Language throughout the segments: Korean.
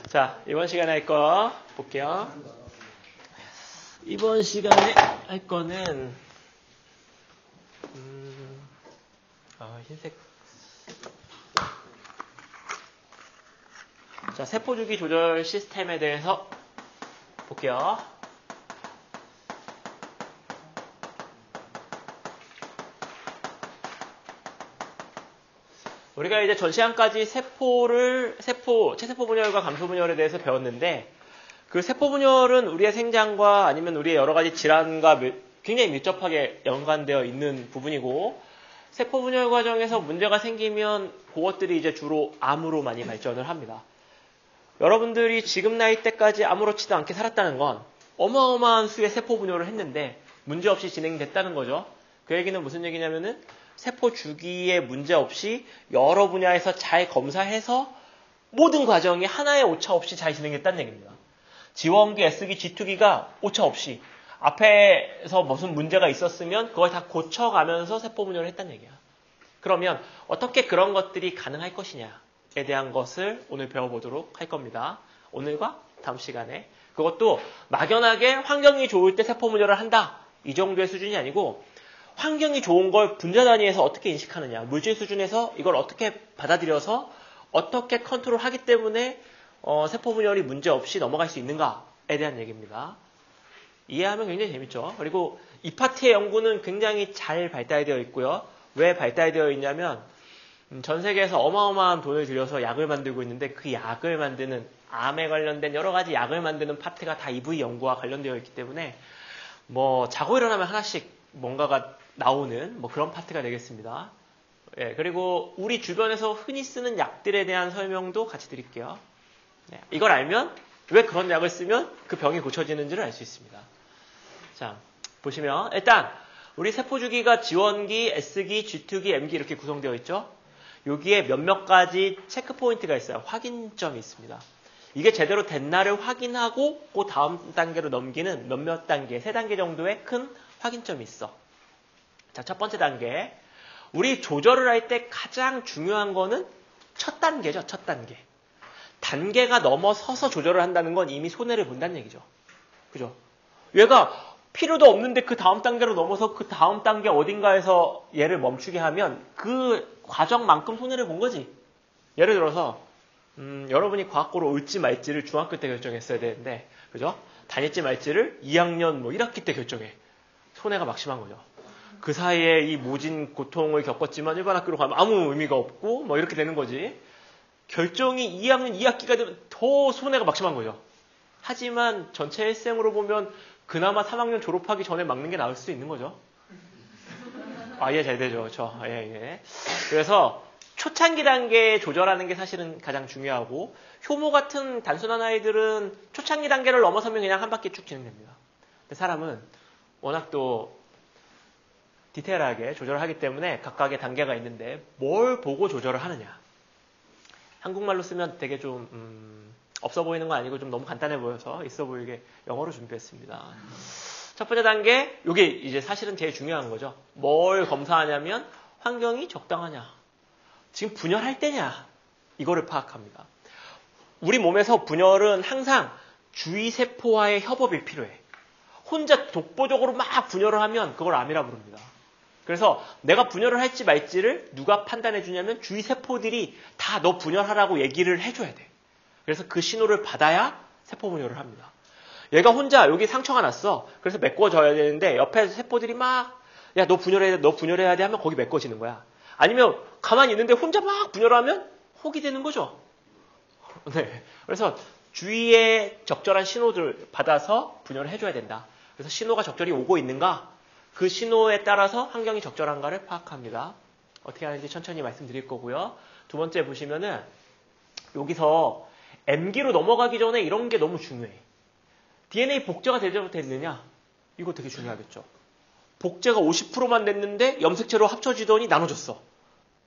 자, 이번 시간에 할 거 볼게요. 이번 시간에 할 거는 흰색. 자, 세포주기 조절 시스템에 대해서 볼게요. 우리가 이제 전 시간까지 체세포 분열과 감소 분열에 대해서 배웠는데, 그 세포 분열은 우리의 생장과 아니면 우리의 여러 가지 질환과 굉장히 밀접하게 연관되어 있는 부분이고, 세포 분열 과정에서 문제가 생기면 그것들이 이제 주로 암으로 많이 발전을 합니다. 여러분들이 지금 나이 때까지 아무렇지도 않게 살았다는 건 어마어마한 수의 세포 분열을 했는데 문제없이 진행됐다는 거죠. 그 얘기는 무슨 얘기냐면은 세포 주기에 문제 없이 여러 분야에서 잘 검사해서 모든 과정이 하나의 오차 없이 잘 진행됐다는 얘기입니다. G1기, S기, G2기가 오차 없이 앞에서 무슨 문제가 있었으면 그걸 다 고쳐가면서 세포 분열을 했다는 얘기야. 그러면 어떻게 그런 것들이 가능할 것이냐에 대한 것을 오늘 배워보도록 할 겁니다. 오늘과 다음 시간에. 그것도 막연하게 환경이 좋을 때 세포 분열을 한다. 이 정도의 수준이 아니고 환경이 좋은 걸 분자 단위에서 어떻게 인식하느냐, 물질 수준에서 이걸 어떻게 받아들여서 어떻게 컨트롤하기 때문에 세포 분열이 문제 없이 넘어갈 수 있는가에 대한 얘기입니다. 이해하면 굉장히 재밌죠. 그리고 이 파트의 연구는 굉장히 잘 발달되어 있고요. 왜 발달되어 있냐면 전 세계에서 어마어마한 돈을 들여서 약을 만들고 있는데 그 약을 만드는 암에 관련된 여러 가지 약을 만드는 파트가 다 EV 연구와 관련되어 있기 때문에 자고 일어나면 하나씩 뭔가가 나오는 그런 파트가 되겠습니다. 예, 그리고 우리 주변에서 흔히 쓰는 약들에 대한 설명도 같이 드릴게요. 네, 이걸 알면 왜 그런 약을 쓰면 그 병이 고쳐지는지를 알 수 있습니다. 자, 보시면 일단 우리 세포주기가 G1기, S기, G2기, M기 이렇게 구성되어 있죠. 여기에 몇몇 가지 체크 포인트가 있어요. 확인점이 있습니다. 이게 제대로 됐나를 확인하고 그 다음 단계로 넘기는 몇몇 단계, 3단계 정도의 큰 확인점이 있어. 자, 첫 번째 단계. 우리 조절을 할 때 가장 중요한 거는 첫 단계죠. 첫 단계. 단계가 넘어서서 조절을 한다는 건 이미 손해를 본다는 얘기죠. 그죠? 얘가 필요도 없는데 그 다음 단계로 넘어서 그 다음 단계 어딘가에서 얘를 멈추게 하면 그 과정만큼 손해를 본 거지. 예를 들어서 여러분이 과학고를 올지 말지를 중학교 때 결정했어야 되는데, 그죠? 다닐지 말지를 2학년 1학기 때 결정해. 손해가 막심한 거죠. 그 사이에 이 모진 고통을 겪었지만 일반 학교로 가면 아무 의미가 없고 이렇게 되는 거지. 결정이 2학년 2학기가 되면 더 손해가 막심한 거죠. 하지만 전체 일생으로 보면 그나마 3학년 졸업하기 전에 막는 게 나을 수 있는 거죠. 예, 잘 되죠. 그렇죠. 예. 그래서 초창기 단계에 조절하는 게 사실은 가장 중요하고, 효모 같은 단순한 아이들은 초창기 단계를 넘어서면 그냥 한 바퀴 쭉 진행됩니다. 근데 사람은 워낙 또 디테일하게 조절을 하기 때문에 각각의 단계가 있는데 뭘 보고 조절을 하느냐. 한국말로 쓰면 되게 좀 없어 보이는 거 아니고 좀 너무 간단해 보여서 있어 보이게 영어로 준비했습니다. 첫 번째 단계, 이게 이제 사실은 제일 중요한 거죠. 뭘 검사하냐면 환경이 적당하냐, 지금 분열할 때냐, 이거를 파악합니다. 우리 몸에서 분열은 항상 주위 세포와의 협업이 필요해. 혼자 독보적으로 막 분열을 하면 그걸 암이라 부릅니다. 그래서 내가 분열을 할지 말지를 누가 판단해 주냐면 주위 세포들이 다 너 분열하라고 얘기를 해줘야 돼. 그래서 그 신호를 받아야 세포 분열을 합니다. 얘가 혼자 여기 상처가 났어. 그래서 메꿔줘야 되는데 옆에 세포들이 막 야, 너 분열해야 돼 하면 거기 메꿔지는 거야. 아니면 가만히 있는데 혼자 막 분열하면 혹이 되는 거죠. 네. 그래서 주위에 적절한 신호들을 받아서 분열을 해줘야 된다. 그래서 신호가 적절히 오고 있는가? 그 신호에 따라서 환경이 적절한가를 파악합니다. 어떻게 하는지 천천히 말씀드릴 거고요. 두 번째 보시면은 여기서 M기로 넘어가기 전에 이런 게 너무 중요해. DNA 복제가 제대로 됐느냐? 이거 되게 중요하겠죠. 복제가 50%만 됐는데 염색체로 합쳐지더니 나눠졌어.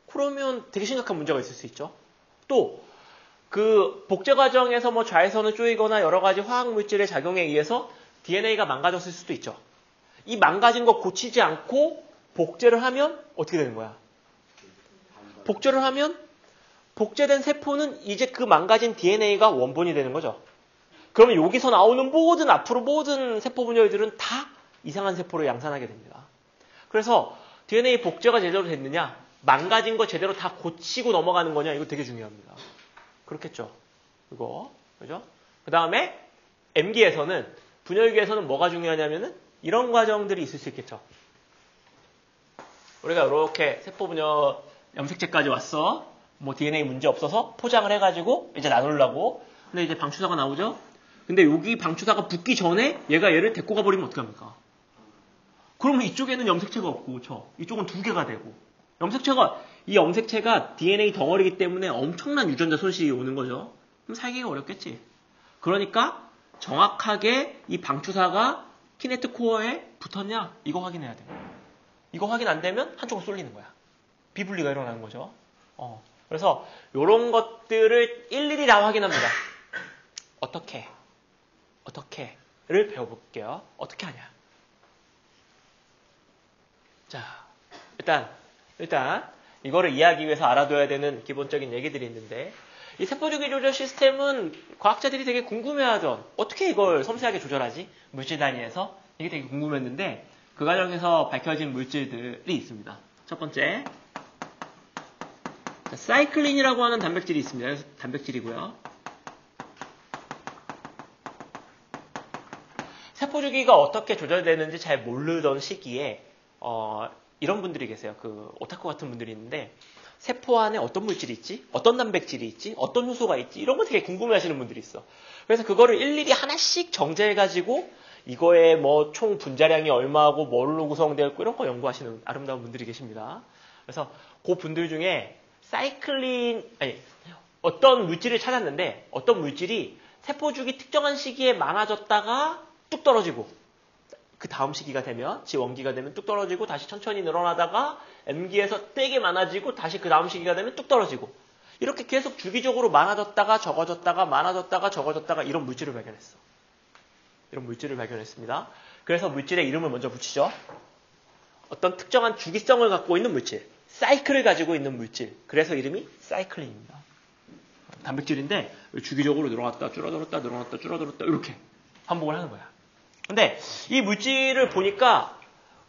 그러면 되게 심각한 문제가 있을 수 있죠. 또 그 복제 과정에서 좌회선을 쪼이거나 여러 가지 화학 물질의 작용에 의해서 DNA가 망가졌을 수도 있죠. 이 망가진 거 고치지 않고 복제를 하면 어떻게 되는 거야? 복제를 하면 복제된 세포는 이제 그 망가진 DNA가 원본이 되는 거죠. 그러면 여기서 나오는 앞으로 모든 세포 분열들은 다 이상한 세포로 양산하게 됩니다. 그래서 DNA 복제가 제대로 됐느냐, 망가진 거 제대로 다 고치고 넘어가는 거냐, 이거 되게 중요합니다. 그렇겠죠. 이거. 그죠? 그 다음에 M기에서는, 분열기에서는 뭐가 중요하냐면은 이런 과정들이 있을 수 있겠죠. 우리가 이렇게 세포 분열 염색체까지 왔어. 뭐 DNA 문제 없어서 포장을 해가지고 이제 나누려고. 근데 이제 방추사가 나오죠? 근데 여기 방추사가 붙기 전에 얘를 데리고 가버리면 어떡합니까? 그러면 이쪽에는 염색체가 없고, 그쵸? 이쪽은 2개가 되고. 이 염색체가 DNA 덩어리이기 때문에 엄청난 유전자 손실이 오는 거죠. 그럼 살기가 어렵겠지. 그러니까 정확하게 이 방추사가 키네트 코어에 붙었냐? 이거 확인해야 돼요. 이거 확인 안 되면 한쪽으로 쏠리는 거야. 비분리가 일어나는 거죠. 그래서 이런 것들을 일일이 다 확인합니다. 어떻게를 배워볼게요. 어떻게 하냐. 자, 일단 이거를 이해하기 위해서 알아둬야 되는 기본적인 얘기들이 있는데, 이 세포주기 조절 시스템은 과학자들이 되게 궁금해하던, 어떻게 이걸 섬세하게 조절하지? 물질 단위에서. 이게 되게 궁금했는데, 그 과정에서 밝혀진 물질들이 있습니다. 첫 번째, 사이클린이라고 하는 단백질이 있습니다. 단백질이고요. 세포주기가 어떻게 조절되는지 잘 모르던 시기에 이런 분들이 계세요. 그 오타쿠 같은 분들이 있는데, 세포 안에 어떤 물질이 있지? 어떤 단백질이 있지? 어떤 효소가 있지? 이런 거 되게 궁금해하시는 분들이 있어. 그래서 그거를 일일이 하나씩 정제해가지고 이거의 뭐 총 분자량이 얼마고 뭘로 구성되어 있고 이런 거 연구하시는 아름다운 분들이 계십니다. 그래서 그 분들 중에 어떤 물질을 찾았는데, 어떤 물질이 세포주기 특정한 시기에 많아졌다가 뚝 떨어지고, 그 다음 시기가 되면, G1기가 되면 뚝 떨어지고, 다시 천천히 늘어나다가 M기에서 되게 많아지고, 다시 그 다음 시기가 되면 뚝 떨어지고, 이렇게 계속 주기적으로 많아졌다가 적어졌다가 많아졌다가 적어졌다가 이런 물질을 발견했어. 이런 물질을 발견했습니다. 그래서 물질의 이름을 먼저 붙이죠. 어떤 특정한 주기성을 갖고 있는 물질, 사이클을 가지고 있는 물질. 그래서 이름이 사이클린입니다. 단백질인데 주기적으로 늘어났다 줄어들었다 늘어났다 줄어들었다 이렇게 반복을 하는 거야. 근데 이 물질을 보니까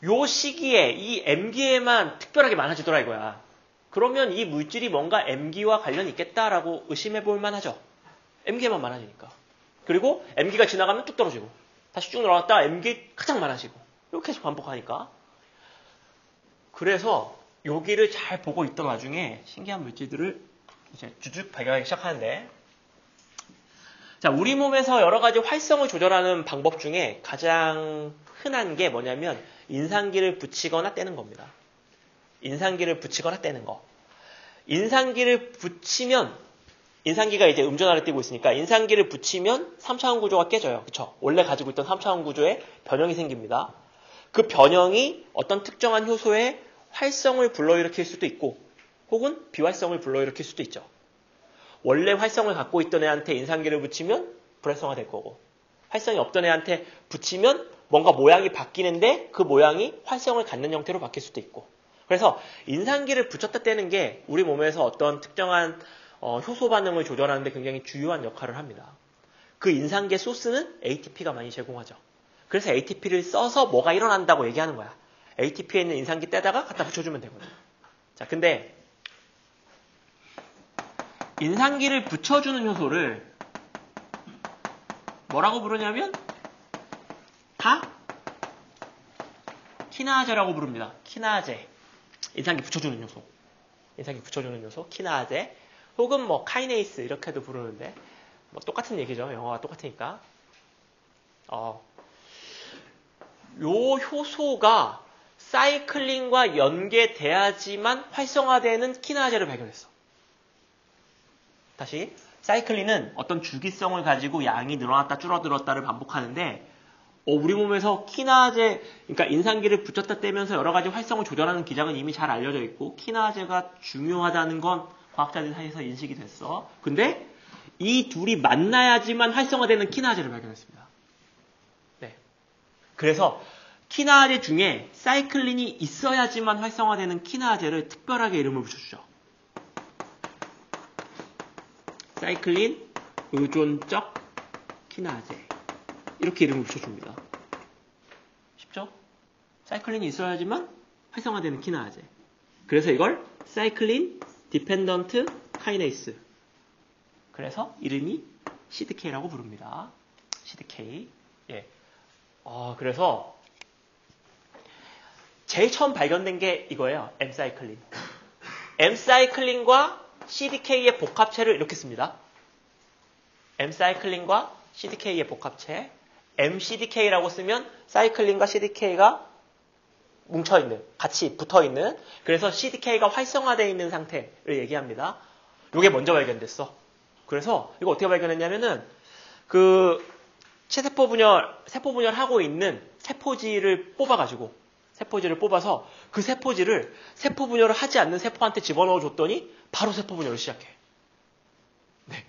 요 시기에 이 M기에만 특별하게 많아지더라 이거야. 그러면 이 물질이 뭔가 M기와 관련이 있겠다라고 의심해 볼 만하죠. M기에만 많아지니까. 그리고 M기가 지나가면 뚝 떨어지고 다시 쭉 늘어났다 M기 가장 많아지고 이렇게 계속 반복하니까. 그래서 여기를 잘 보고 있던 와중에 신기한 물질들을 이제 쭉쭉 발견하기 시작하는데, 자, 우리 몸에서 여러 가지 활성을 조절하는 방법 중에 가장 흔한 게 뭐냐면 인산기를 붙이거나 떼는 겁니다. 인산기를 붙이거나 떼는 거. 인산기를 붙이면, 인산기가 이제 음전 아래 띄고 있으니까 인산기를 붙이면 3차원 구조가 깨져요. 그쵸? 원래 가지고 있던 3차원 구조에 변형이 생깁니다. 그 변형이 어떤 특정한 효소의 활성을 불러일으킬 수도 있고 혹은 비활성을 불러일으킬 수도 있죠. 원래 활성을 갖고 있던 애한테 인산기를 붙이면 불활성화 될 거고, 활성이 없던 애한테 붙이면 뭔가 모양이 바뀌는데 그 모양이 활성을 갖는 형태로 바뀔 수도 있고. 그래서 인산기를 붙였다 떼는 게 우리 몸에서 어떤 특정한 효소 반응을 조절하는 데 굉장히 주요한 역할을 합니다. 그 인산기의 소스는 ATP가 많이 제공하죠. 그래서 ATP를 써서 뭐가 일어난다고 얘기하는 거야. ATP에 있는 인산기 떼다가 갖다 붙여주면 되거든. 자, 근데 인산기를 붙여주는 효소를 뭐라고 부르냐면 다 키나제라고 부릅니다. 키나제. 인산기 붙여주는 요소. 인산기 붙여주는 요소, 키나제. 혹은 뭐 카이네이스 이렇게도 부르는데 뭐 똑같은 얘기죠. 영어가 똑같으니까. 요 효소가 사이클린과 연계돼야지만 활성화되는 키나제를 발견했어. 다시, 사이클린은 어떤 주기성을 가지고 양이 늘어났다 줄어들었다를 반복하는데, 우리 몸에서 키나제, 그러니까 인산기를 붙였다 떼면서 여러 가지 활성을 조절하는 기장은 이미 잘 알려져 있고 키나제가 중요하다는 건 과학자들 사이에서 인식이 됐어. 근데 이 둘이 만나야지만 활성화되는 키나제를 발견했습니다. 네. 그래서 키나제 중에 사이클린이 있어야지만 활성화되는 키나제를 특별하게 이름을 붙여주죠. 사이클린 의존적 키나제 이렇게 이름을 붙여줍니다. 쉽죠? 사이클린이 있어야지만 활성화되는 키나제. 그래서 이걸 사이클린 디펜던트 카이네이스. 그래서 이름이 CDK라고 부릅니다. CDK. 예. 그래서 제일 처음 발견된 게 이거예요. M사이클린. M사이클린과 CDK의 복합체를 이렇게 씁니다. M사이클린과 CDK의 복합체. MCDK라고 쓰면 사이클린과 CDK가 뭉쳐있는, 같이 붙어있는, 그래서 CDK가 활성화되어 있는 상태를 얘기합니다. 이게 먼저 발견됐어. 그래서 이거 어떻게 발견했냐면은 세포 분열하고 있는 세포지를 뽑아서 그 세포지를 세포 분열을 하지 않는 세포한테 집어넣어 줬더니 바로 세포 분열을 시작해. 네.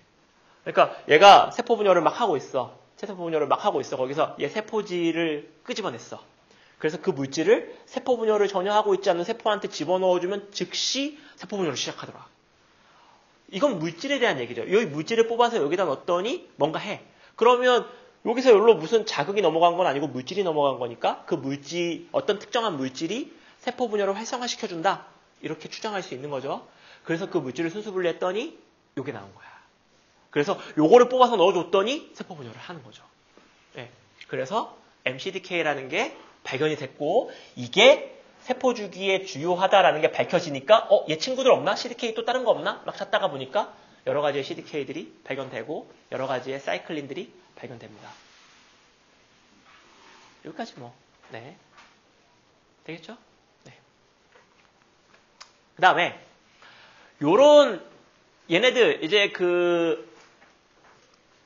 그러니까 얘가 세포 분열을 막 하고 있어. 세포 분열을 막 하고 있어. 거기서 얘 세포지를 끄집어냈어. 그래서 그 물질을 세포 분열을 전혀 하고 있지 않는 세포한테 집어넣어주면 즉시 세포 분열을 시작하더라. 이건 물질에 대한 얘기죠. 여기 물질을 뽑아서 여기다 넣었더니 뭔가 해. 그러면 여기서 여기로 무슨 자극이 넘어간 건 아니고 물질이 넘어간 거니까 그 물질, 어떤 특정한 물질이 세포 분열을 활성화시켜준다. 이렇게 추정할 수 있는 거죠. 그래서 그 물질을 순수 분리했더니 요게 나온 거야. 그래서 요거를 뽑아서 넣어줬더니 세포 분열을 하는 거죠. 네. 그래서 MCDK라는 게 발견이 됐고 이게 세포 주기에 주요하다라는 게 밝혀지니까 얘 친구들 없나? CDK 또 다른 거 없나? 막 찾다가 보니까 여러 가지의 CDK들이 발견되고 여러 가지의 사이클린들이 발견됩니다. 여기까지 뭐. 네. 되겠죠? 네. 그 다음에 요런 얘네들 이제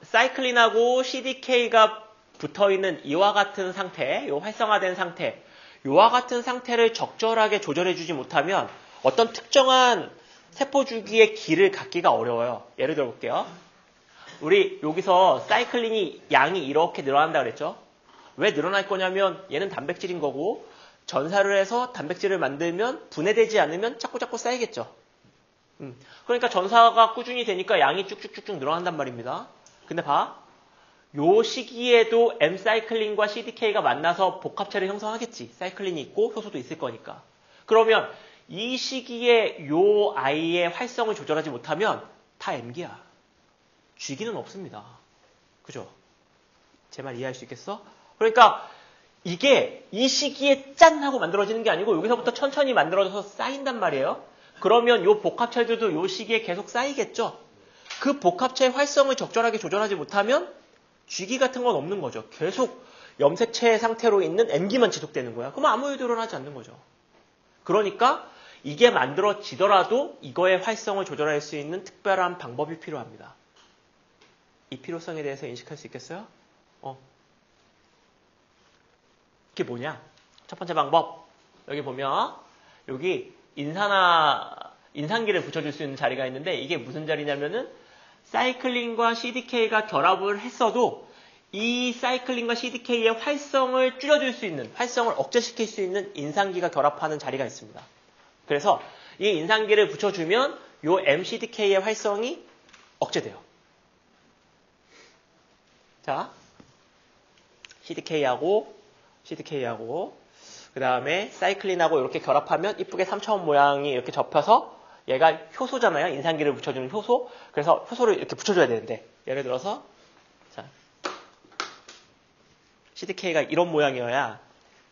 사이클린하고 CDK가 붙어있는 이와 같은 상태, 요 활성화된 상태, 요와 같은 상태를 적절하게 조절해주지 못하면 어떤 특정한 세포 주기의 길을 갖기가 어려워요. 예를 들어 볼게요. 우리 여기서 사이클린이 양이 이렇게 늘어난다 그랬죠? 왜 늘어날 거냐면 얘는 단백질인 거고 전사를 해서 단백질을 만들면 분해되지 않으면 자꾸자꾸 쌓이겠죠. 그러니까 전사가 꾸준히 되니까 양이 쭉쭉쭉쭉 늘어난단 말입니다. 근데 요 시기에도 M사이클린과 CDK가 만나서 복합체를 형성하겠지. 사이클린이 있고 효소도 있을 거니까. 그러면 이 시기에 요 아이의 활성을 조절하지 못하면 다 M기야. G기는 없습니다. 그죠? 제 말 이해할 수 있겠어? 그러니까 이게 이 시기에 짠 하고 만들어지는 게 아니고 여기서부터 천천히 만들어져서 쌓인단 말이에요. 그러면 요 복합체들도 요 시기에 계속 쌓이겠죠? 그 복합체의 활성을 적절하게 조절하지 못하면 G기 같은 건 없는 거죠. 계속 염색체 상태로 있는 M기만 지속되는 거야. 그럼 아무 일도 일어나지 않는 거죠. 그러니까 이게 만들어지더라도 이거의 활성을 조절할 수 있는 특별한 방법이 필요합니다. 이 필요성에 대해서 인식할 수 있겠어요? 이게 뭐냐? 첫 번째 방법. 여기 보면 여기 인산기를 붙여줄 수 있는 자리가 있는데 이게 무슨 자리냐면은 사이클린과 CDK가 결합을 했어도 이 사이클린과 CDK의 활성을 줄여줄 수 있는, 활성을 억제시킬 수 있는 인산기가 결합하는 자리가 있습니다. 그래서 이 인산기를 붙여주면 요 MCDK의 활성이 억제돼요. 자, CDK하고 그 다음에 사이클린하고 이렇게 결합하면 이쁘게 3차원 모양이 이렇게 접혀서 얘가 효소잖아요. 인산기를 붙여주는 효소. 그래서 효소를 이렇게 붙여줘야 되는데 예를 들어서 자, CDK가 이런 모양이어야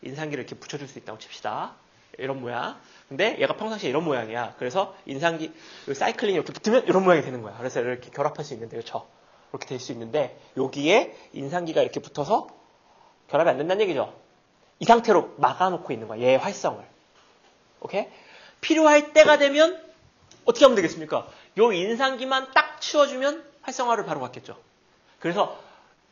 인산기를 이렇게 붙여줄 수 있다고 칩시다. 이런 모양. 근데 얘가 평상시에 이런 모양이야. 그래서 사이클린이 이렇게 붙으면 이런 모양이 되는 거야. 그래서 이렇게 결합할 수 있는데 그렇죠? 이렇게 될 수 있는데 여기에 인산기가 이렇게 붙어서 결합이 안 된다는 얘기죠. 이 상태로 막아놓고 있는 거야. 얘의 활성을. 오케이? 필요할 때가 되면 어떻게 하면 되겠습니까? 요 인산기만 딱 치워주면 활성화를 바로 받겠죠. 그래서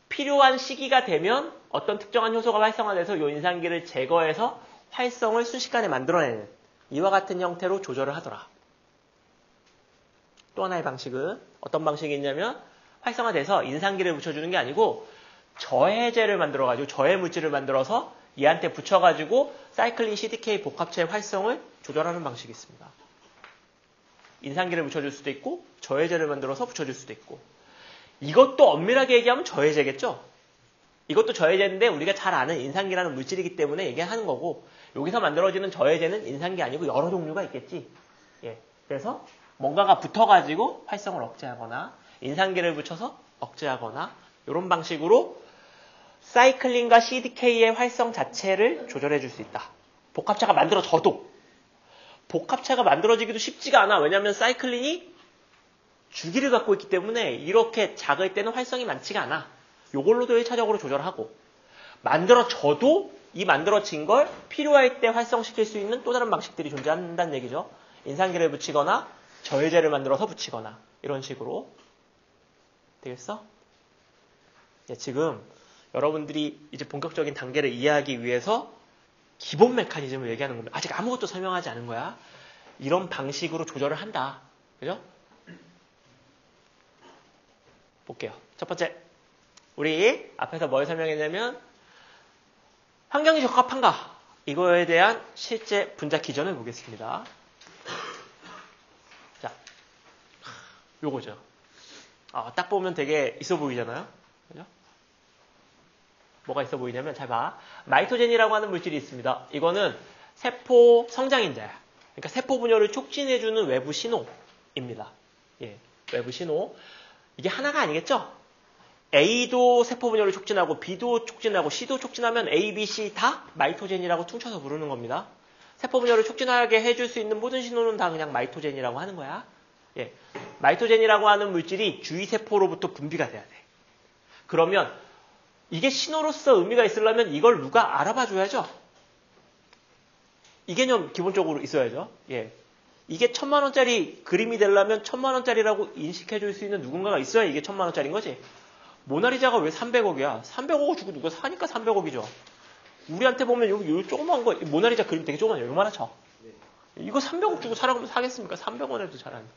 필요한 시기가 되면 어떤 특정한 효소가 활성화돼서 요 인산기를 제거해서 활성을 순식간에 만들어내는 이와 같은 형태로 조절을 하더라. 또 하나의 방식은 어떤 방식이 있냐면 활성화돼서 인산기를 붙여주는 게 아니고 저해제를 만들어가지고 저해 물질을 만들어서 얘한테 붙여가지고 사이클린 CDK 복합체의 활성을 조절하는 방식이 있습니다. 인산기를 붙여줄 수도 있고 저해제를 만들어서 붙여줄 수도 있고 이것도 엄밀하게 얘기하면 저해제겠죠. 이것도 저해제인데 우리가 잘 아는 인산기라는 물질이기 때문에 얘기하는 거고 여기서 만들어지는 저해제는 인산기 아니고 여러 종류가 있겠지. 예, 그래서 뭔가가 붙어가지고 활성을 억제하거나 인산기를 붙여서 억제하거나 이런 방식으로 사이클린과 CDK의 활성 자체를 조절해 줄 수 있다. 복합체가 만들어져도 복합체가 만들어지기도 쉽지가 않아. 왜냐하면 사이클린이 주기를 갖고 있기 때문에 이렇게 작을 때는 활성이 많지가 않아. 이걸로도 1차적으로 조절하고 만들어져도 이 만들어진 걸 필요할 때 활성시킬 수 있는 또 다른 방식들이 존재한다는 얘기죠. 인산기를 붙이거나 저해제를 만들어서 붙이거나 이런 식으로 되겠어? 예, 지금 여러분들이 이제 본격적인 단계를 이해하기 위해서 기본 메커니즘을 얘기하는 겁니다. 아직 아무것도 설명하지 않은 거야. 이런 방식으로 조절을 한다. 그죠? 볼게요. 첫 번째. 우리 앞에서 뭘 설명했냐면 환경이 적합한가? 이거에 대한 실제 분자 기전을 보겠습니다. 자, 요거죠. 딱 보면 되게 있어 보이잖아요. 그죠? 뭐가 있어 보이냐면 잘 봐. 마이토젠이라고 하는 물질이 있습니다. 이거는 세포 성장인자. 그러니까 세포 분열을 촉진해주는 외부 신호입니다. 예, 외부 신호. 이게 하나가 아니겠죠? A도 세포 분열을 촉진하고 B도 촉진하고 C도 촉진하면 A, B, C 다 마이토젠이라고 퉁쳐서 부르는 겁니다. 세포 분열을 촉진하게 해줄 수 있는 모든 신호는 다 그냥 마이토젠이라고 하는 거야. 예, 마이토젠이라고 하는 물질이 주위 세포로부터 분비가 돼야 돼. 그러면 이게 신호로서 의미가 있으려면 이걸 누가 알아봐 줘야죠. 이 개념 기본적으로 있어야죠. 예. 이게 1000만원짜리 그림이 되려면 1000만원짜리라고 인식해 줄 수 있는 누군가가 있어야 이게 1000만원짜리인 거지. 모나리자가 왜 300억이야? 300억을 주고 누가 사니까 300억이죠. 우리한테 보면 여기 조그만 거, 모나리자 그림 되게 조그만해요. 요만한 쳐. 이거 300억 주고 사라고 사겠습니까? 300원에도 잘 안.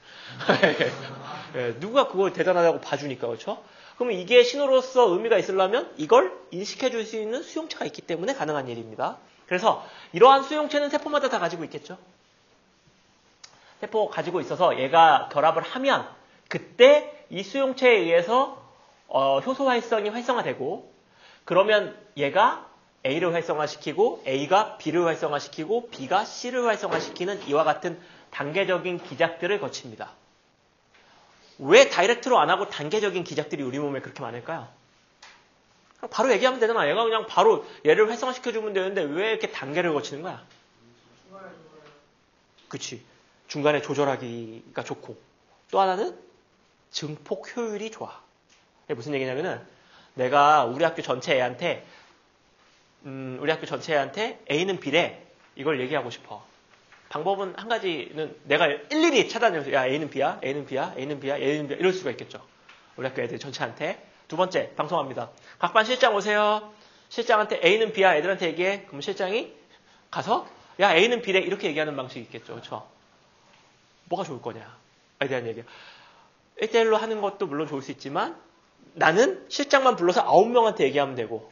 예, 누가 그걸 대단하다고 봐주니까, 그렇죠? 그러면 이게 신호로서 의미가 있으려면 이걸 인식해 줄 수 있는 수용체가 있기 때문에 가능한 일입니다. 그래서 이러한 수용체는 세포마다 다 가지고 있겠죠. 세포가 가지고 있어서 얘가 결합을 하면 그때 이 수용체에 의해서 효소 활성이 활성화되고 그러면 얘가 A를 활성화시키고 A가 B를 활성화시키고 B가 C를 활성화시키는 이와 같은 단계적인 기작들을 거칩니다. 왜 다이렉트로 안 하고 단계적인 기작들이 우리 몸에 그렇게 많을까요? 바로 얘기하면 되잖아. 얘가 그냥 바로 얘를 활성화시켜주면 되는데 왜 이렇게 단계를 거치는 거야? 그치. 중간에 조절하기가 좋고 또 하나는 증폭 효율이 좋아. 이게 무슨 얘기냐면은 내가 우리 학교 전체 애한테 A는 B래 이걸 얘기하고 싶어. 방법은 한 가지는 내가 일일이 찾아내면서 야 A는 B야, A는 B야, A는 B야, A는 B야 이럴 수가 있겠죠. 우리 학교 애들 전체한테. 두 번째 방송합니다. 각 반 실장 오세요. 실장한테 A는 B야 애들한테 얘기해. 그럼 실장이 가서 야 A는 B래 이렇게 얘기하는 방식이 있겠죠. 그렇죠? 뭐가 좋을 거냐에 대한 얘기야. 1대1로 하는 것도 물론 좋을 수 있지만 나는 실장만 불러서 9명한테 얘기하면 되고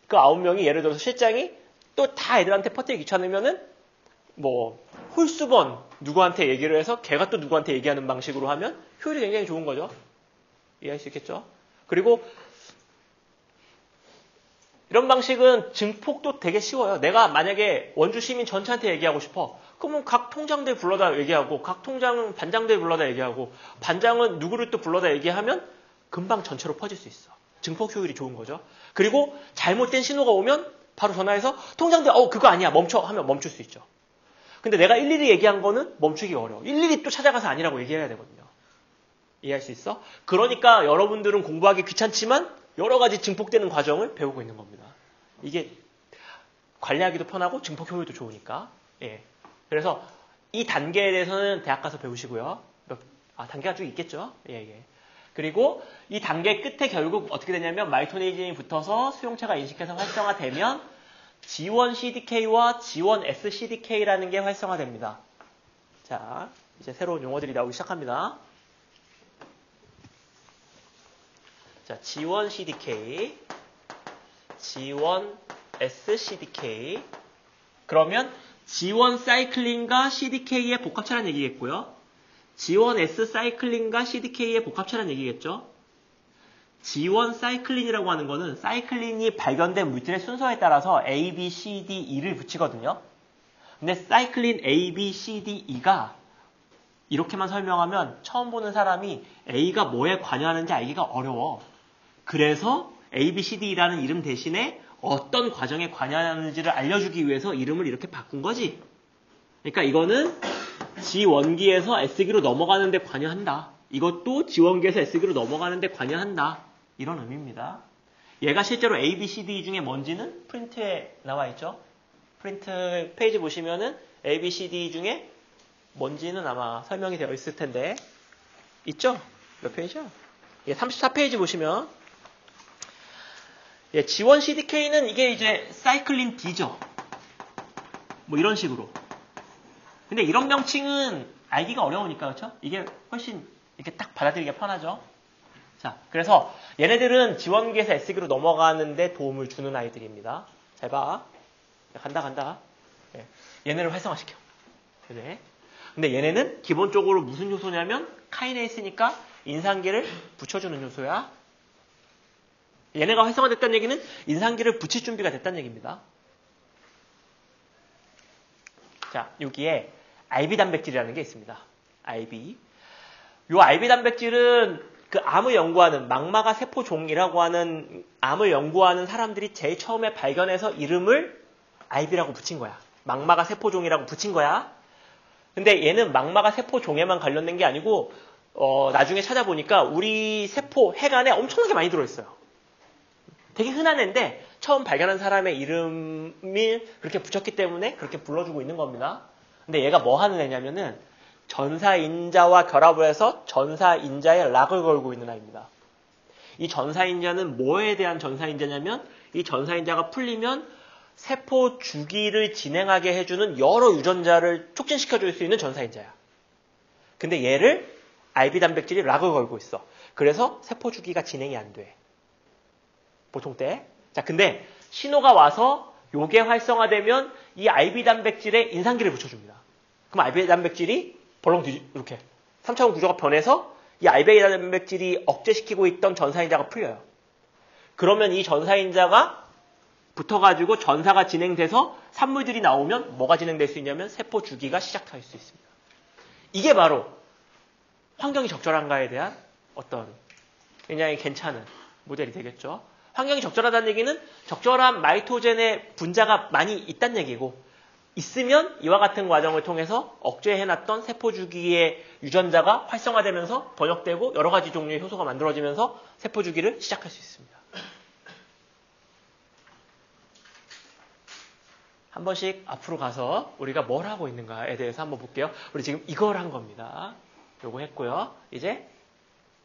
그 9명이 예를 들어서 실장이 또 다 애들한테 퍼뜨리기 귀찮으면은 뭐 홀수번 누구한테 얘기를 해서 걔가 또 누구한테 얘기하는 방식으로 하면 효율이 굉장히 좋은 거죠. 이해할 수 있겠죠? 그리고 이런 방식은 증폭도 되게 쉬워요. 내가 만약에 원주 시민 전체한테 얘기하고 싶어. 그러면 각 통장들 불러다 얘기하고 각 통장은 반장들 불러다 얘기하고 반장은 누구를 또 불러다 얘기하면 금방 전체로 퍼질 수 있어. 증폭 효율이 좋은 거죠. 그리고 잘못된 신호가 오면 바로 전화해서 통장들 그거 아니야 멈춰 하면 멈출 수 있죠. 근데 내가 일일이 얘기한 거는 멈추기가 어려워. 일일이 또 찾아가서 아니라고 얘기해야 되거든요. 이해할 수 있어? 그러니까 여러분들은 공부하기 귀찮지만 여러 가지 증폭되는 과정을 배우고 있는 겁니다. 이게 관리하기도 편하고 증폭 효율도 좋으니까. 예. 그래서 이 단계에 대해서는 대학 가서 배우시고요. 단계가 쭉 있겠죠? 예. 그리고 이 단계 끝에 결국 어떻게 되냐면 마이토네이진이 붙어서 수용체가 인식해서 활성화되면 G1CDK와 G1SCDK라는 게 활성화됩니다. 자, 이제 새로운 용어들이 나오기 시작합니다. 자, G1CDK, G1SCDK. 그러면 G1 사이클린과 CDK의 복합체라는 얘기겠고요. G1S 사이클린과 CDK의 복합체라는 얘기겠죠. G1 사이클린이라고 하는 거는 사이클린이 발견된 물질의 순서에 따라서 A, B, C, D, E를 붙이거든요. 근데 사이클린 A, B, C, D, E가 이렇게만 설명하면 처음 보는 사람이 A가 뭐에 관여하는지 알기가 어려워. 그래서 A, B, C, D라는 이름 대신에 어떤 과정에 관여하는지를 알려주기 위해서 이름을 이렇게 바꾼 거지. 그러니까 이거는 G1기에서 S기로 넘어가는데 관여한다. 이것도 G1기에서 S기로 넘어가는데 관여한다. 이런 의미입니다. 얘가 실제로 A, B, C, D 중에 뭔지는 프린트에 나와 있죠. 프린트 페이지 보시면은 A, B, C, D 중에 뭔지는 아마 설명이 되어 있을 텐데 있죠? 몇 페이지야? 예, 34페이지 보시면 예, G1 CDK는 이게 이제 사이클린 D죠. 뭐 이런 식으로. 근데 이런 명칭은 알기가 어려우니까 그렇죠? 이게 훨씬 이렇게 딱 받아들이기가 편하죠. 자, 그래서 얘네들은 G1기에서 S기로 넘어가는데 도움을 주는 아이들입니다. 잘 봐. 간다. 예, 얘네를 활성화시켜. 네. 근데 얘네는 기본적으로 무슨 요소냐면 카이네이스니까 인상계를 붙여주는 요소야. 얘네가 활성화됐다는 얘기는 인상계를 붙일 준비가 됐다는 얘기입니다. 자, 여기에 RB 단백질이라는 게 있습니다. RB. 요 RB 단백질은 그 암을 연구하는 망막아 세포종이라고 하는 암을 연구하는 사람들이 제일 처음에 발견해서 이름을 RB라고 붙인 거야. 망막아 세포종이라고 붙인 거야. 근데 얘는 망막아 세포종에만 관련된 게 아니고 나중에 찾아보니까 우리 세포 핵안에 엄청나게 많이 들어있어요. 되게 흔한 애인데 처음 발견한 사람의 이름을 그렇게 붙였기 때문에 그렇게 불러주고 있는 겁니다. 근데 얘가 뭐 하는 애냐면은 전사인자와 결합을 해서 전사인자에 락을 걸고 있는 아이입니다. 이 전사인자는 뭐에 대한 전사인자냐면 이 전사인자가 풀리면 세포 주기를 진행하게 해주는 여러 유전자를 촉진시켜줄 수 있는 전사인자야. 근데 얘를 RB 단백질이 락을 걸고 있어. 그래서 세포 주기가 진행이 안 돼. 보통 때. 자, 근데 신호가 와서 요게 활성화되면 이 RB 단백질에 인상기를 붙여줍니다. 그럼 RB 단백질이 벌렁 이렇게 3차원 구조가 변해서 이 RB 단백질이 억제시키고 있던 전사인자가 풀려요. 그러면 이 전사인자가 붙어가지고 전사가 진행돼서 산물들이 나오면 뭐가 진행될 수 있냐면 세포 주기가 시작할 수 있습니다. 이게 바로 환경이 적절한가에 대한 어떤 굉장히 괜찮은 모델이 되겠죠. 환경이 적절하다는 얘기는 적절한 마이토젠의 분자가 많이 있다는 얘기고 있으면 이와 같은 과정을 통해서 억제해놨던 세포 주기의 유전자가 활성화되면서 번역되고 여러 가지 종류의 효소가 만들어지면서 세포 주기를 시작할 수 있습니다. 한 번씩 앞으로 가서 우리가 뭘 하고 있는가에 대해서 한번 볼게요. 우리 지금 이걸 한 겁니다. 요거 했고요. 이제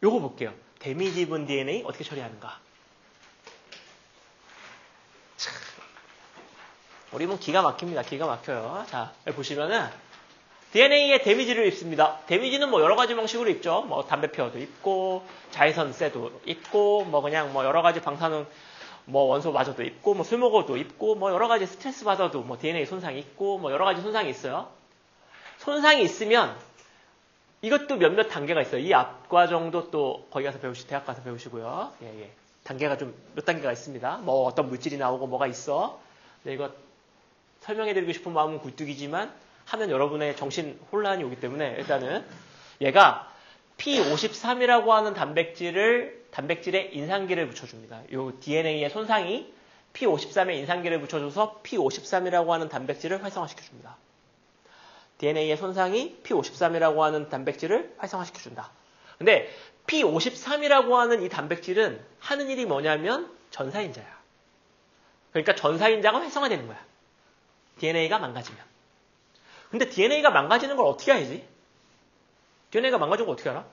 요거 볼게요. 데미지 입은 DNA 어떻게 처리하는가. 참, 우리 몸 기가 막힙니다. 기가 막혀요. 자, 여기 보시면은 DNA에 데미지를 입습니다. 데미지는 뭐 여러 가지 방식으로 입죠. 뭐 담배표도 입고 자외선세도 입고 뭐 그냥 뭐 여러 가지 방사능 뭐 원소 마저도 입고 뭐 술 먹어도 입고 뭐 여러 가지 스트레스 받아도 뭐 DNA 손상이 있고 뭐 여러 가지 손상이 있어요. 손상이 있으면 이것도 몇몇 단계가 있어요. 이 앞과정도 또 거기 가서 대학 가서 배우시고요. 예. 단계가 좀 몇 단계가 있습니다. 뭐 어떤 물질이 나오고 뭐가 있어. 근데 이거 설명해드리고 싶은 마음은 굴뚝이지만 하면 여러분의 정신 혼란이 오기 때문에 일단은 얘가 P53이라고 하는 단백질에 인상기를 붙여줍니다. 이 DNA의 손상이 P53에 인상기를 붙여줘서 P53이라고 하는 단백질을 활성화시켜줍니다. DNA의 손상이 P53이라고 하는 단백질을 활성화시켜준다. 근데 P53이라고 하는 이 단백질은 하는 일이 뭐냐면 전사인자야. 그러니까 전사인자가 활성화되는 거야. DNA가 망가지면. 근데 DNA가 망가지는 걸 어떻게 알지? DNA가 망가진 걸 어떻게 알아?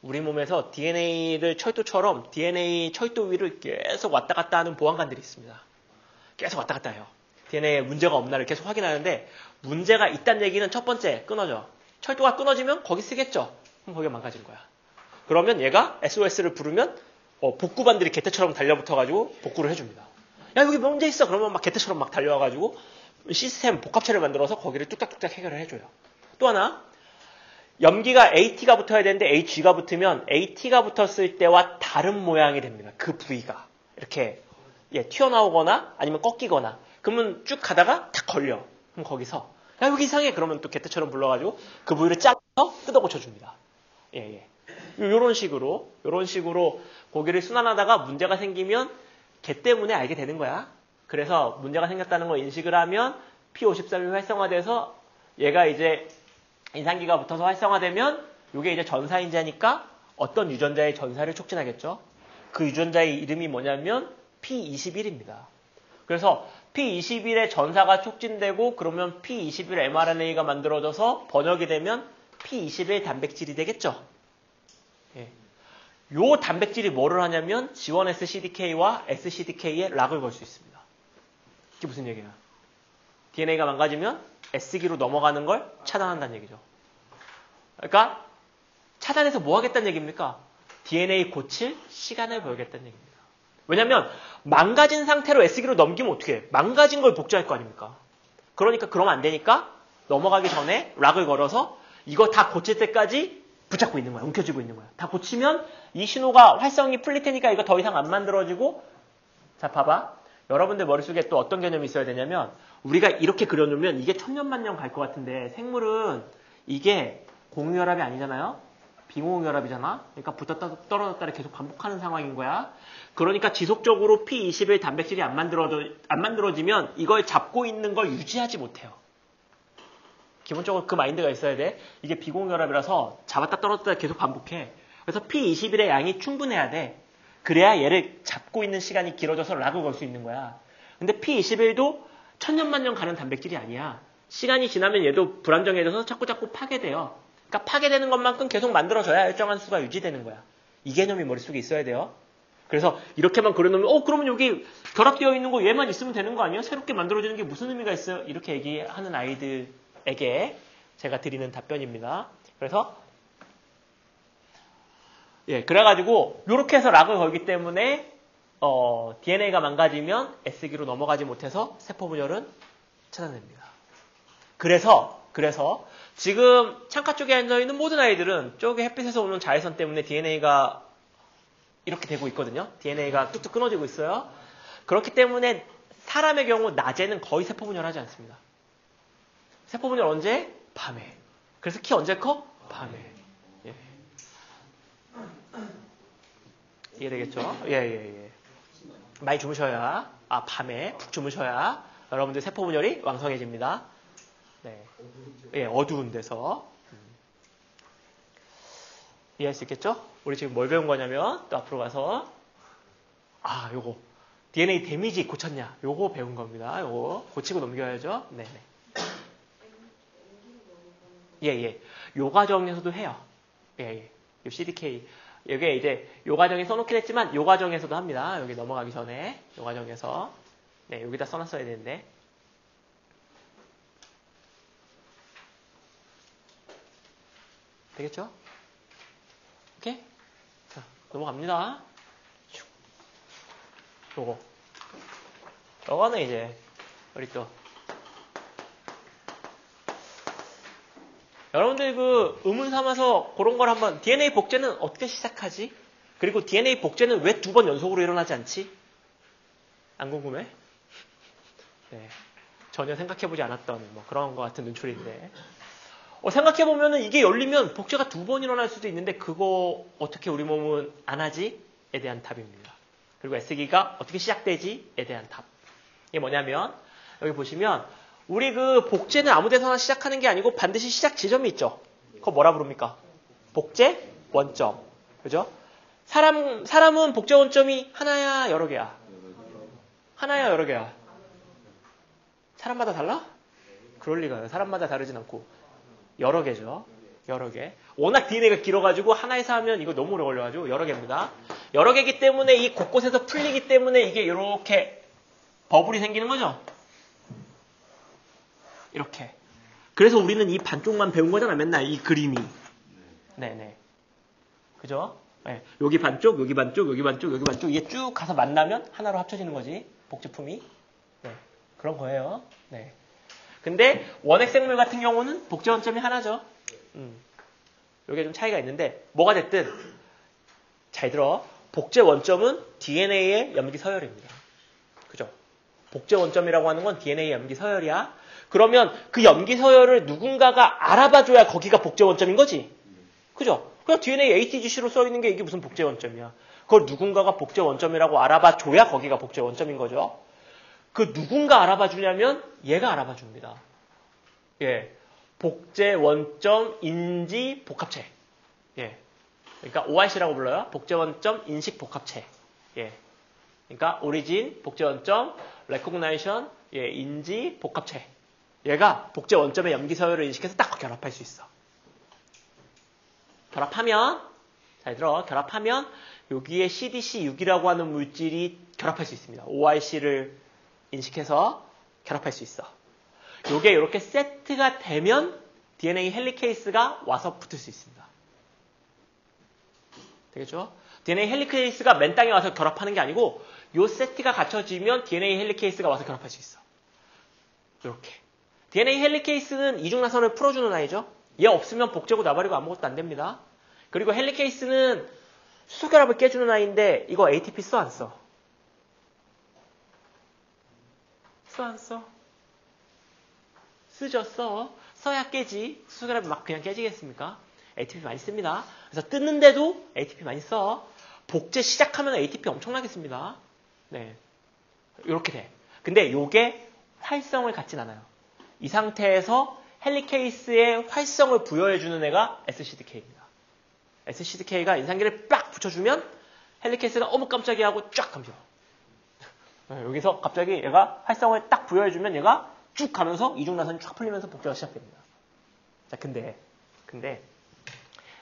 우리 몸에서 DNA를 철도처럼 DNA 철도 위를 계속 왔다 갔다 하는 보안관들이 있습니다. 계속 왔다 갔다 해요. DNA에 문제가 없나를 계속 확인하는데 문제가 있다는 얘기는 첫 번째 끊어져. 철도가 끊어지면 거기 쓰겠죠. 그럼 거기가 망가진 거야. 그러면 얘가 SOS를 부르면 복구반들이 개태처럼 달려붙어가지고 복구를 해줍니다. 야 여기 문제 있어. 그러면 막 개태처럼 막 달려와가지고 시스템 복합체를 만들어서 거기를 뚝딱뚝딱 해결을 해줘요. 또 하나, 염기가 AT가 붙어야 되는데 HG가 붙으면 AT가 붙었을 때와 다른 모양이 됩니다. 그 부위가 이렇게 튀어나오거나 아니면 꺾이거나 그러면 쭉 가다가 탁 걸려. 그럼 거기서 야 여기 이상해 그러면 또 개떼처럼 불러가지고 그 부위를 잘라서 뜯어 고쳐줍니다. 요런 식으로 고기를 순환하다가 문제가 생기면 걔 때문에 알게 되는 거야. 그래서 문제가 생겼다는 걸 인식을 하면 P53이 활성화돼서 얘가 이제 인상기가 붙어서 활성화되면 이게 이제 전사인자니까 어떤 유전자의 전사를 촉진하겠죠. 그 유전자의 이름이 뭐냐면 P21입니다. 그래서 P21의 전사가 촉진되고 그러면 P21 mRNA가 만들어져서 번역이 되면 P21 단백질이 되겠죠. 요 단백질이 뭐를 하냐면 G1S CDK와 SCDK에 락을 걸 수 있습니다. 이게 무슨 얘기야? DNA가 망가지면 S기로 넘어가는 걸 차단한다는 얘기죠. 그러니까 차단해서 뭐 하겠다는 얘기입니까? DNA 고칠 시간을 벌겠다는 얘기입니다. 왜냐하면 망가진 상태로 S기로 넘기면 어떻게 해? 망가진 걸 복제할 거 아닙니까? 그러니까 그러면 안 되니까 넘어가기 전에 락을 걸어서 이거 다 고칠 때까지 붙잡고 있는 거야. 움켜쥐고 있는 거야. 다 고치면 이 신호가 활성이 풀릴 테니까 이거 더 이상 안 만들어지고 자 봐봐. 여러분들 머릿속에 또 어떤 개념이 있어야 되냐면 우리가 이렇게 그려놓으면 이게 천년만년 갈 것 같은데 생물은 이게 공유혈압이 아니잖아요. 빙공유혈압이잖아. 그러니까 붙었다 떨어졌다를 계속 반복하는 상황인 거야. 그러니까 지속적으로 P21 단백질이 안 만들어지면 이걸 잡고 있는 걸 유지하지 못해요. 기본적으로 그 마인드가 있어야 돼. 이게 비공유혈압이라서 잡았다 떨어졌다 계속 반복해. 그래서 P21의 양이 충분해야 돼. 그래야 얘를 잡고 있는 시간이 길어져서 락을 걸 수 있는 거야. 근데 P21도 천년만년 가는 단백질이 아니야. 시간이 지나면 얘도 불안정해져서 자꾸 파괴돼요. 그러니까 파괴되는 것만큼 계속 만들어져야 일정한 수가 유지되는 거야. 이 개념이 머릿속에 있어야 돼요. 그래서 이렇게만 그려놓으면 그러면 여기 결합되어 있는 거 얘만 있으면 되는 거 아니에요? 새롭게 만들어지는 게 무슨 의미가 있어요? 이렇게 얘기하는 아이들에게 제가 드리는 답변입니다. 그래서 그래가지고 이렇게 해서 락을 걸기 때문에 DNA가 망가지면 S기로 넘어가지 못해서 세포 분열은 차단됩니다. 그래서 지금 창가 쪽에 앉아있는 모든 아이들은 저기 햇빛에서 오는 자외선 때문에 DNA가 이렇게 되고 있거든요. DNA가 뚝뚝 끊어지고 있어요. 그렇기 때문에 사람의 경우 낮에는 거의 세포 분열하지 않습니다. 세포 분열 언제? 밤에. 그래서 키 언제 커? 밤에. 이해되겠죠? 많이 주무셔야, 밤에 푹 주무셔야 여러분들 세포 분열이 왕성해집니다. 어두운 데서. 이해할 수 있겠죠? 우리 지금 뭘 배운 거냐면, 또 앞으로 가서, 요거. DNA 데미지 고쳤냐? 요거 배운 겁니다. 요거. 고치고 넘겨야죠. 요 과정에서도 해요. 요 CDK. 여기에 이제 요 과정에 써놓긴 했지만 요 과정에서도 합니다. 여기 넘어가기 전에 요 과정에서 여기다 써놨어야 되는데 되겠죠? 오케이? 자 넘어갑니다. 요거는 이제 우리 또 여러분들 그 의문 삼아서 그런 걸 한번 DNA 복제는 어떻게 시작하지? 그리고 DNA 복제는 왜 2번 연속으로 일어나지 않지? 안 궁금해? 전혀 생각해보지 않았던 그런 것 같은 눈초리인데 생각해보면은 이게 열리면 복제가 2번 일어날 수도 있는데 그거 어떻게 우리 몸은 안 하지? 에 대한 답입니다. 그리고 S기가 어떻게 시작되지? 에 대한 답. 이게 뭐냐면 여기 보시면 우리 그 복제는 아무 데서나 시작하는 게 아니고 반드시 시작 지점이 있죠. 그거 뭐라 부릅니까? 복제 원점. 그죠? 사람은 복제 원점이 하나야, 여러 개야? 하나야, 여러 개야? 사람마다 달라? 그럴 리가요. 사람마다 다르진 않고. 여러 개죠. 여러 개. 워낙 DNA가 길어가지고 하나에서 하면 이거 너무 오래 걸려가지고 여러 개입니다. 여러 개이기 때문에 이 곳곳에서 풀리기 때문에 이게 이렇게 버블이 생기는 거죠. 이렇게. 그래서 우리는 이 반쪽만 배운 거잖아. 맨날 이 그림이. 그죠? 여기 반쪽, 여기 반쪽, 여기 반쪽, 여기 반쪽. 이게 쭉 가서 만나면 하나로 합쳐지는 거지. 복제품이. 그런 거예요. 근데 원핵생물 같은 경우는 복제 원점이 하나죠. 이게 좀 차이가 있는데 뭐가 됐든 잘 들어. 복제 원점은 DNA의 염기 서열입니다. 그죠? 복제 원점이라고 하는 건 DNA의 염기 서열이야. 그러면 그 염기 서열을 누군가가 알아봐줘야 거기가 복제 원점인 거지. 그죠? 그냥 DNA ATGC로 써있는 게 이게 무슨 복제 원점이야. 그걸 누군가가 복제 원점이라고 알아봐줘야 거기가 복제 원점인 거죠. 그 누군가 알아봐주냐면 얘가 알아봐줍니다. 예, 복제 원점 인지 복합체. 예, 그러니까 OIC라고 불러요. 복제 원점 인식 복합체. 예, 그러니까 오리진 복제 원점 레코그나이션 예, 인지 복합체. 얘가 복제 원점의 염기 서열을 인식해서 딱 결합할 수 있어. 결합하면 잘 들어. 결합하면 여기에 CDC6이라고 하는 물질이 결합할 수 있습니다. OIC를 인식해서 결합할 수 있어. 요게 이렇게 세트가 되면 DNA 헬리케이스가 와서 붙을 수 있습니다. 되겠죠? DNA 헬리케이스가 맨 땅에 와서 결합하는 게 아니고 요 세트가 갖춰지면 DNA 헬리케이스가 와서 결합할 수 있어. 이렇게. DNA 헬리케이스는 이중나선을 풀어주는 아이죠. 얘 없으면 복제고 나발이고 아무것도 안 됩니다. 그리고 헬리케이스는 수소결합을 깨주는 아이인데 이거 ATP 써 안 써? 써 안 써? 쓰죠, 써. 써야 깨지. 수소결합이 막 그냥 깨지겠습니까? ATP 많이 씁니다. 그래서 뜯는데도 ATP 많이 써. 복제 시작하면 ATP 엄청나게 씁니다. 네. 이렇게 돼. 근데 요게 활성을 갖진 않아요. 이 상태에서 헬리케이스의 활성을 부여해주는 애가 SCDK입니다. SCDK가 인상기를 빡 붙여주면 헬리케이스가 어머 깜짝이야 하고 쫙 감겨. 여기서 갑자기 얘가 활성을 딱 부여해주면 얘가 쭉 가면서 이중나선이 쫙 풀리면서 복제가 시작됩니다. 자, 근데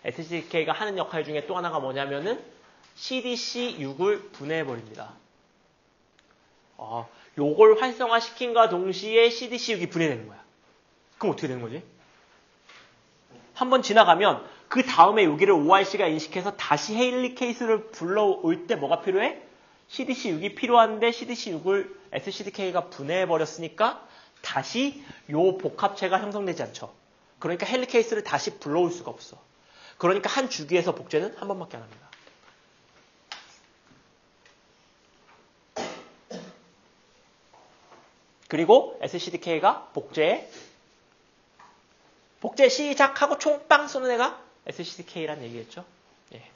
SCDK가 하는 역할 중에 또 하나가 뭐냐면은 CDC6을 분해해버립니다. 요걸 활성화시킨과 동시에 CDC6이 분해되는 거야. 그럼 어떻게 되는 거지? 한번 지나가면 그 다음에 여기를 OIC가 인식해서 다시 헬리케이스를 불러올 때 뭐가 필요해? CDC6이 필요한데 CDC6을 SCDK가 분해해버렸으니까 다시 요 복합체가 형성되지 않죠. 그러니까 헬리케이스를 다시 불러올 수가 없어. 그러니까 한 주기에서 복제는 한 번밖에 안 합니다. 그리고 SCDK가 복제 시작하고 총 빵 쏘는 애가 SCDK란 얘기겠죠. 예.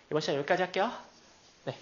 이번 시간 여기까지 할게요. 네.